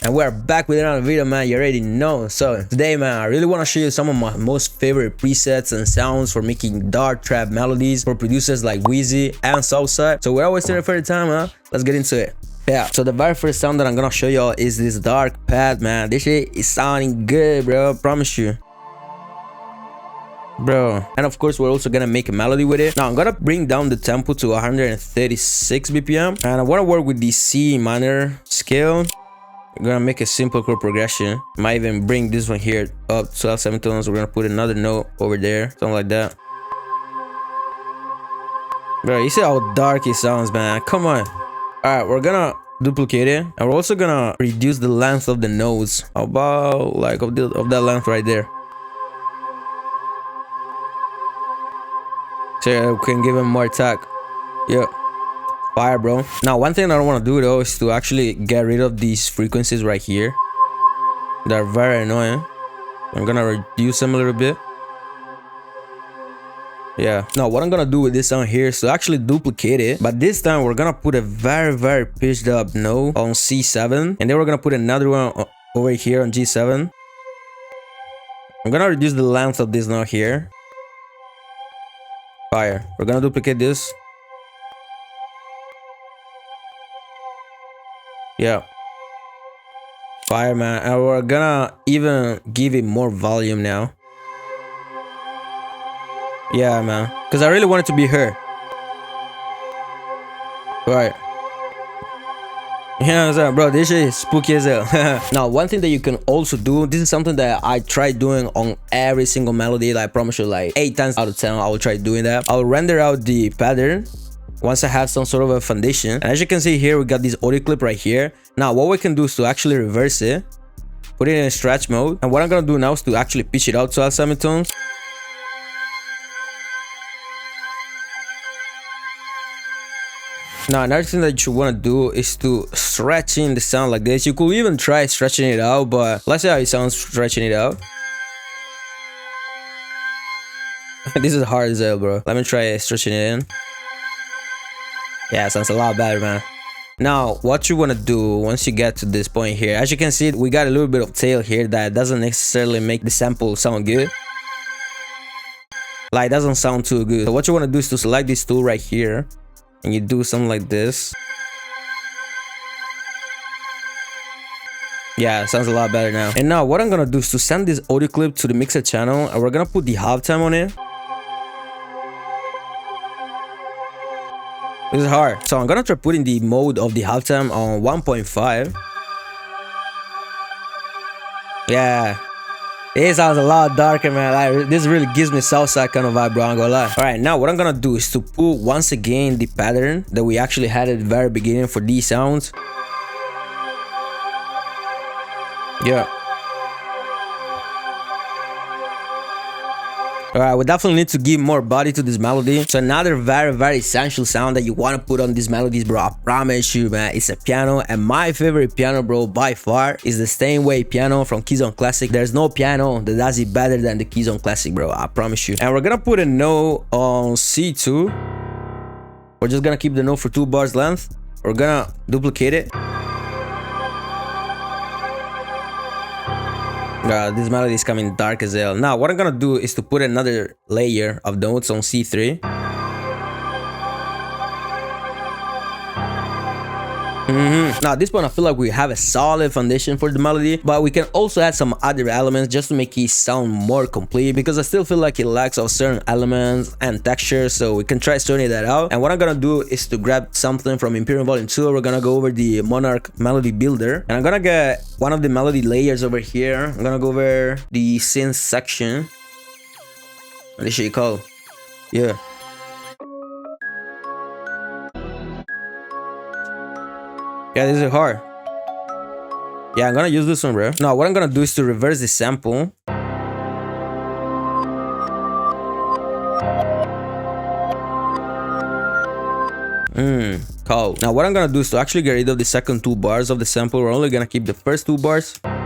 And we're back with another video, man. You already know. So today, man, I really want to show you some of my most favorite presets and sounds for making dark trap melodies for producers like Wheezy and Southside. So without wasting any further time, huh? Let's get into it. Yeah, so the very first sound that I'm gonna show y'all is this dark pad, man. This shit is sounding good, bro. Promise you, bro. And of course, we're also gonna make a melody with it. Now I'm gonna bring down the tempo to 136 BPM, and I want to work with the C minor scale. We're gonna make a simple chord progression. Might even bring this one here up 12 semitones. We're gonna put another note over there, something like that. Bro, you see how dark it sounds, man. Come on. All right, we're gonna duplicate it, and we're also gonna reduce the length of the notes, about like of that length right there, so we can give him more attack. Yeah, fire, bro. Now one thing I don't want to do though is to actually get rid of these frequencies right here. They're very annoying. I'm gonna reduce them a little bit. Yeah. Now what I'm gonna do with this sound here is to actually duplicate it, but this time we're gonna put a very pitched up note on C7, and then we're gonna put another one over here on G7. I'm gonna reduce the length of this note here. Fire. We're gonna duplicate this. Yeah, fire, man. And we're gonna even give it more volume now. Yeah, man, because I really want it to be her. Right. You know what I'm saying, bro? This shit is spooky as hell. Now, one thing that you can also do, this is something that I try doing on every single melody. Like, I promise you, like 8 times out of 10, I will try doing that. I'll render out the pattern once I have some sort of a foundation. And as you can see here, we got this audio clip right here. Now, what we can do is to actually reverse it, put it in stretch mode. And what I'm gonna do now is to actually pitch it out to our semitones. Now, another thing that you want to do is to stretch in the sound like this. You could even try stretching it out, but let's see how it sounds stretching it out. This is hard as hell, bro. Let me try stretching it in. Yeah, it sounds a lot better, man. Now, what you want to do once you get to this point here, as you can see, we got a little bit of tail here that doesn't necessarily make the sample sound good. Like, it doesn't sound too good. So what you want to do is to select this tool right here, and you do something like this. Yeah, it sounds a lot better now. And now what I'm gonna do is to send this audio clip to the mixer channel, and we're gonna put the halftime on it. This is hard, so I'm gonna try putting the mode of the halftime on 1.5. Yeah, it sounds a lot darker, man. Like, this really gives me Southside kind of vibe, bro. I'm gonna lie. All right, now what I'm gonna do is to pull once again the pattern that we actually had at the very beginning for these sounds. Yeah. All right, we definitely need to give more body to this melody. So another very essential sound that you want to put on these melodies, bro, I promise you, man, it's a piano. And my favorite piano, bro, by far is the Steinway piano from Keystone Classic. There's no piano that does it better than the Keystone Classic, bro, I promise you. And we're gonna put a note on C2. We're just gonna keep the note for 2 bars length. We're gonna duplicate it. This melody is coming dark as hell. Now what I'm gonna do is to put another layer of notes on C3. Now at this point I feel like we have a solid foundation for the melody, but we can also add some other elements just to make it sound more complete, because I still feel like it lacks of certain elements and textures. So we can try sorting that out. And what I'm gonna do is to grab something from Imperium Volume 2. We're gonna go over the Monarch Melody Builder, and I'm gonna get one of the melody layers over here. I'm gonna go over the synth section. What is shit called? Yeah. Yeah, this is hard. Yeah, I'm gonna use this one, bro. Now, what I'm gonna do is to reverse the sample. Cool. Now, what I'm gonna do is to actually get rid of the second 2 bars of the sample. We're only gonna keep the first 2 bars. And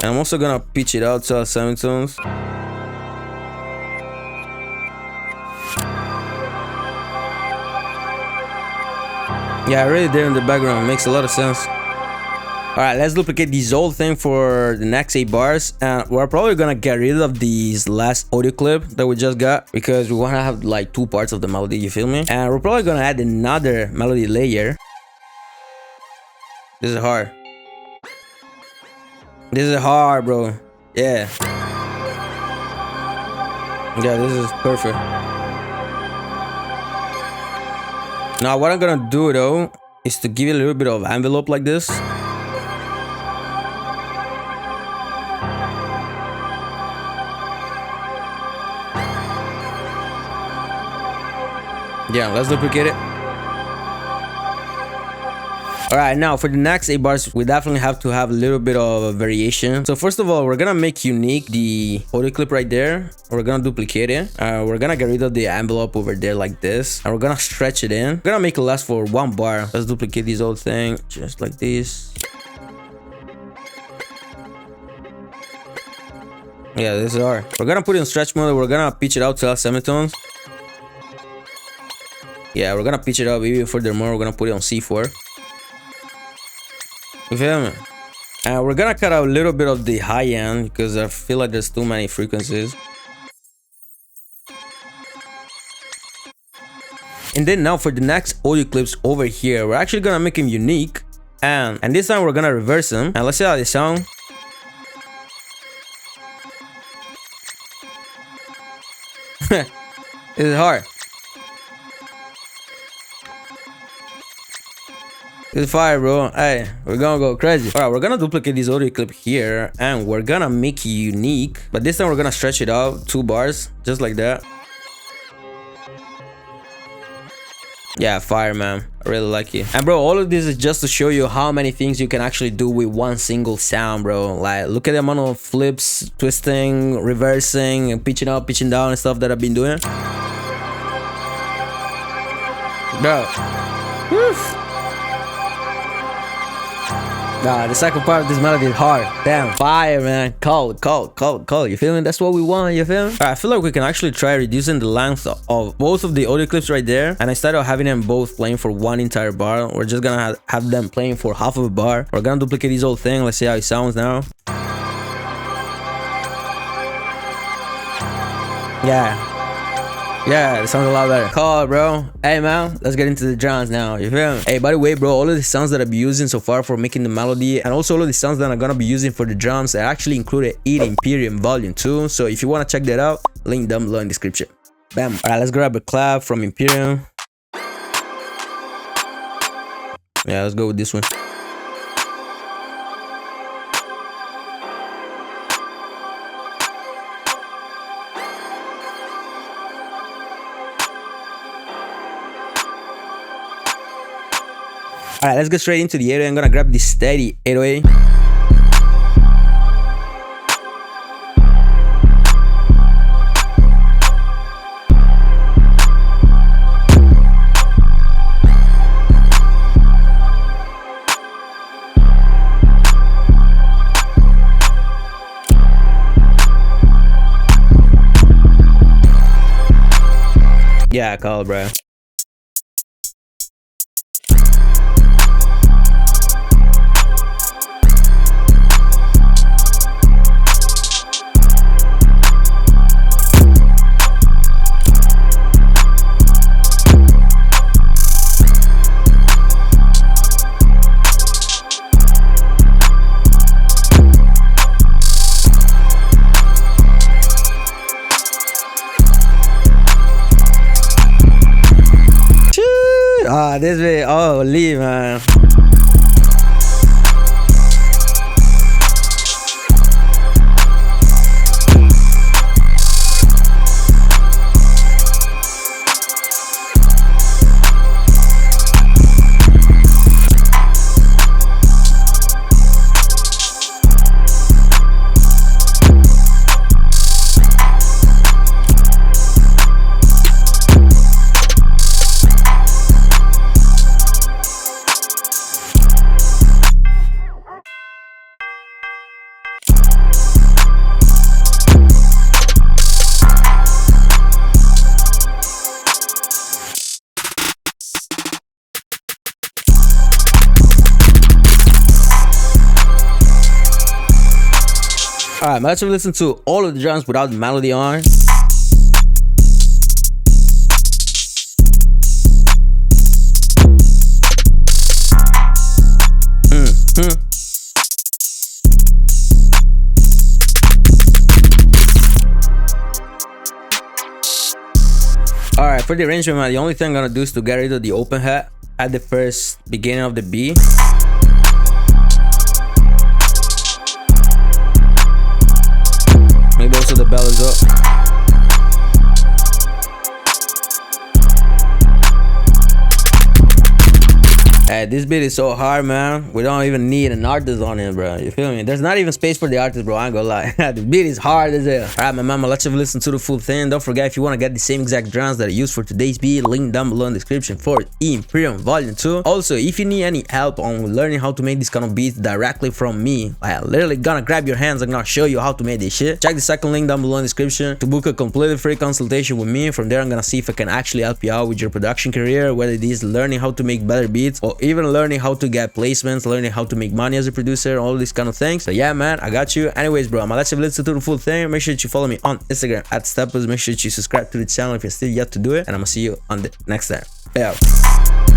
I'm also gonna pitch it out to 7 tones. Yeah, really there in the background makes a lot of sense. Alright, let's duplicate this whole thing for the next 8 bars. And we're probably gonna get rid of this last audio clip that we just got, because we wanna have like 2 parts of the melody, you feel me? And we're probably gonna add another melody layer. This is hard. This is hard, bro. Yeah. Yeah, this is perfect. Now, what I'm gonna do though is to give it a little bit of envelope like this. Yeah, let's duplicate it. Alright, now for the next 8 bars, we definitely have to have a little bit of a variation. So first of all, we're gonna make unique the audio clip right there. We're gonna duplicate it. We're gonna get rid of the envelope over there like this. And we're gonna stretch it in. We're gonna make it last for 1 bar. Let's duplicate this whole thing just like this. Yeah, this is hard. We're gonna put it in stretch mode. We're gonna pitch it out to our semitones. Yeah, we're gonna pitch it up even furthermore. We're gonna put it on C4. You feel me? And we're gonna cut out a little bit of the high end because I feel like there's too many frequencies. And then now for the next audio clips over here, we're actually gonna make them unique. And this time we're gonna reverse them. And let's see how they sound. This is hard. It's fire, bro. Hey, we're gonna go crazy. All right, we're gonna duplicate this audio clip here and we're gonna make it unique, but this time we're gonna stretch it out 2 bars just like that. Yeah, fire, man. I really like it. And bro, all of this is just to show you how many things you can actually do with one single sound, bro. Like, look at the amount of flips, twisting, reversing, and pitching up, pitching down and stuff that I've been doing, bro. Woof. Nah, the second part of this melody is hard. Damn, fire, man. Cold. You feel me? That's what we want, you feel me? Alright, I feel like we can actually try reducing the length of both of the audio clips right there. And instead of having them both playing for 1 entire bar, we're just gonna have them playing for half of a bar. We're gonna duplicate this whole thing. Let's see how it sounds now. Yeah, it sounds a lot better. Cool, bro. Hey, man, let's get into the drums now. You feel me? Hey, by the way, bro, all of the sounds that I've been using so far for making the melody, and also all of the sounds that I'm gonna be using for the drums, I actually included in Imperium Volume 2. So if you wanna check that out, link down below in the description. Bam. Alright, let's grab a clap from Imperium. Yeah, let's go with this one. Alright, let's get straight into the 808. I'm gonna grab this steady 808. Yeah, call, bro. Ah, this way, oh, leave, man. Alright, let's listen to all of the drums without the melody on. Alright, for the arrangement, man, the only thing I'm gonna do is to get rid of the open hat at the first beginning of the beat. Maybe also the bell is up. Hey, this beat is so hard, man. We don't even need an artist on it, bro. You feel me? There's not even space for the artist, bro. I ain't gonna lie. The beat is hard as hell. Alright, my mama, let's have a listen to the full thing. Don't forget, if you want to get the same exact drums that I used for today's beat, link down below in the description for Imperium Volume 2. Also, if you need any help on learning how to make this kind of beats directly from me, I literally gonna grab your hands and gonna show you how to make this shit. Check the second link down below in the description to book a completely free consultation with me. From there, I'm gonna see if I can actually help you out with your production career, whether it is learning how to make better beats or even learning how to get placements, learning how to make money as a producer, all these kind of things. So yeah, man, I got you. Anyways, bro, let's have a listen to the full thing. Make sure that you follow me on Instagram at Stepuz. Make sure that you subscribe to the channel if you're still yet to do it, and I'm gonna see you on the next time. Yeah.